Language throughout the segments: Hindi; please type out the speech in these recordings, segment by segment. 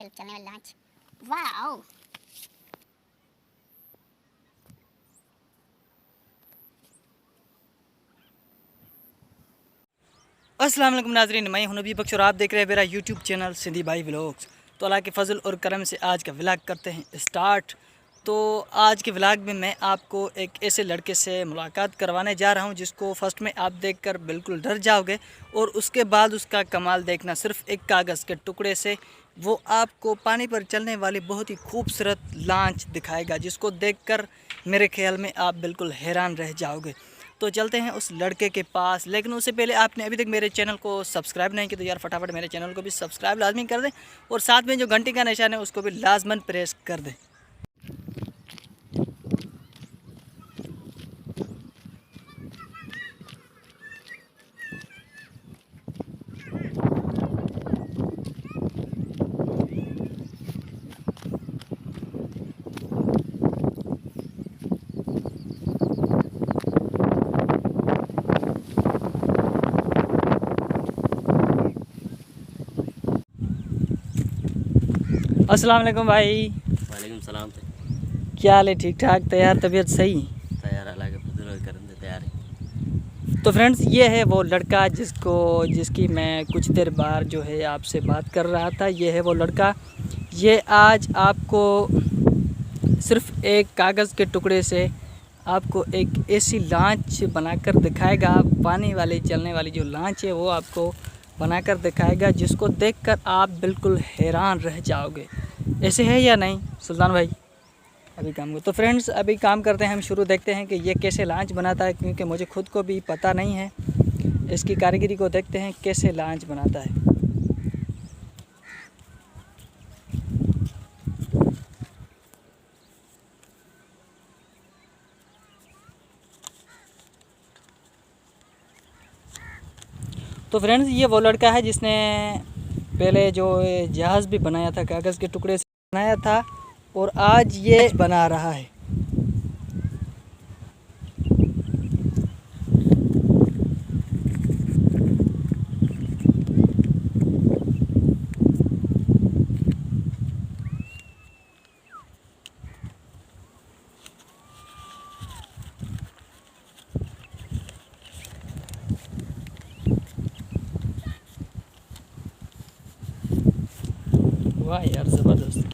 पे चलने वाली लॉन्च। वाओ, अस्सलाम वालेकुम नाज़रीन, मैं हूं नबी बख्श और आप देख रहे हैं मेरा यूट्यूब चैनल सिंधी भाई व्लॉग्स। तो अल्लाह के फजल और करम से आज का व्लॉग करते हैं स्टार्ट। तो आज के व्लॉग में मैं आपको एक ऐसे लड़के से मुलाकात करवाने जा रहा हूं जिसको फ़र्स्ट में आप देखकर बिल्कुल डर जाओगे और उसके बाद उसका कमाल देखना। सिर्फ एक कागज़ के टुकड़े से वो आपको पानी पर चलने वाली बहुत ही खूबसूरत लॉन्च दिखाएगा, जिसको देखकर मेरे ख्याल में आप बिल्कुल हैरान रह जाओगे। तो चलते हैं उस लड़के के पास, लेकिन उससे पहले आपने अभी तक मेरे चैनल को सब्सक्राइब नहीं किया तो यार फटाफट मेरे चैनल को भी सब्सक्राइब लाजमी कर दें और साथ में जो घंटी का निशान है उसको भी लाजमन प्रेस कर दें। अस्सलाम वालेकुम भाई। वालेकुम सलाम। क्या हाल है? ठीक ठाक? तैयार? तबीयत सही? तैयार अल्लाह के फजल और करम से तैयार है। तो फ्रेंड्स, ये है वो लड़का जिसकी मैं कुछ देर बाद जो है आपसे बात कर रहा था। ये है वो लड़का। ये आज आपको सिर्फ एक कागज़ के टुकड़े से आपको एक ऐसी लॉन्च बनाकर दिखाएगा। पानी वाली चलने वाली जो लॉन्च है वो आपको बनाकर दिखाएगा, जिसको देखकर आप बिल्कुल हैरान रह जाओगे। ऐसे है या नहीं सुल्तान भाई? अभी काम को तो फ्रेंड्स अभी काम करते हैं हम शुरू, देखते हैं कि ये कैसे लॉन्च बनाता है, क्योंकि मुझे खुद को भी पता नहीं है। इसकी कारीगरी को देखते हैं कैसे लॉन्च बनाता है। तो फ्रेंड्स, ये वो लड़का है जिसने पहले जो जहाज़ भी बनाया था, कागज़ के टुकड़े से बनाया था, और आज ये बना रहा है। वाह यार, ज़बरदस्त।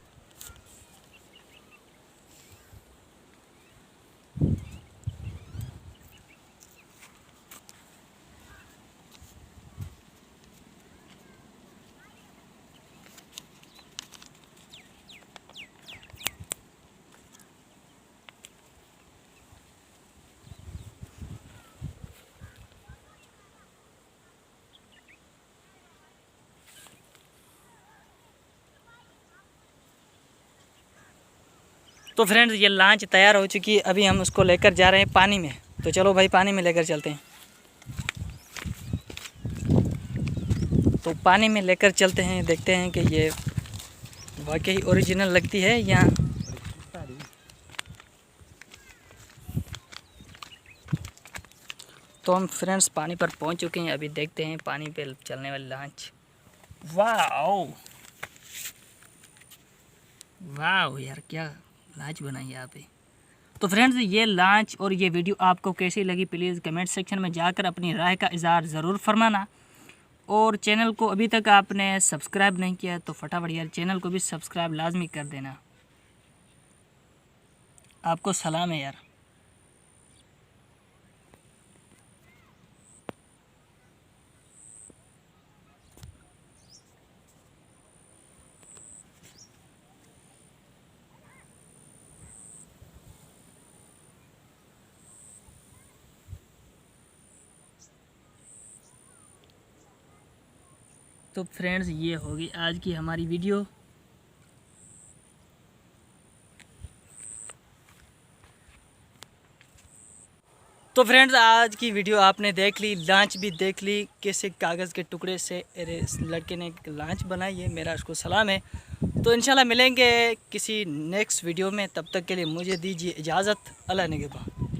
तो फ्रेंड्स, ये लॉन्च तैयार हो चुकी है। अभी हम उसको लेकर जा रहे हैं पानी में। तो चलो भाई, पानी में लेकर चलते हैं। तो पानी में लेकर चलते हैं, देखते हैं कि ये वाकई ओरिजिनल लगती है या। तो हम फ्रेंड्स पानी पर पहुंच चुके हैं। अभी देखते हैं पानी पे चलने वाली लॉन्च। वाह वाह यार, क्या लॉन्च बनाई है यहाँ पे। तो फ्रेंड्स, ये लॉन्च और ये वीडियो आपको कैसी लगी प्लीज़ कमेंट सेक्शन में जाकर अपनी राय का इज़हार ज़रूर फरमाना। और चैनल को अभी तक आपने सब्सक्राइब नहीं किया तो फटाफट यार चैनल को भी सब्सक्राइब लाजमी कर देना। आपको सलाम है यार। तो फ्रेंड्स, ये होगी आज की हमारी वीडियो। तो फ्रेंड्स, आज की वीडियो आपने देख ली, लॉन्च भी देख ली, कैसे कागज़ के टुकड़े से इस लड़के ने एक लॉन्च बनाई है। मेरा उसको सलाम है। तो इंशाल्लाह मिलेंगे किसी नेक्स्ट वीडियो में, तब तक के लिए मुझे दीजिए इजाज़त। अल्लाह निगहबान।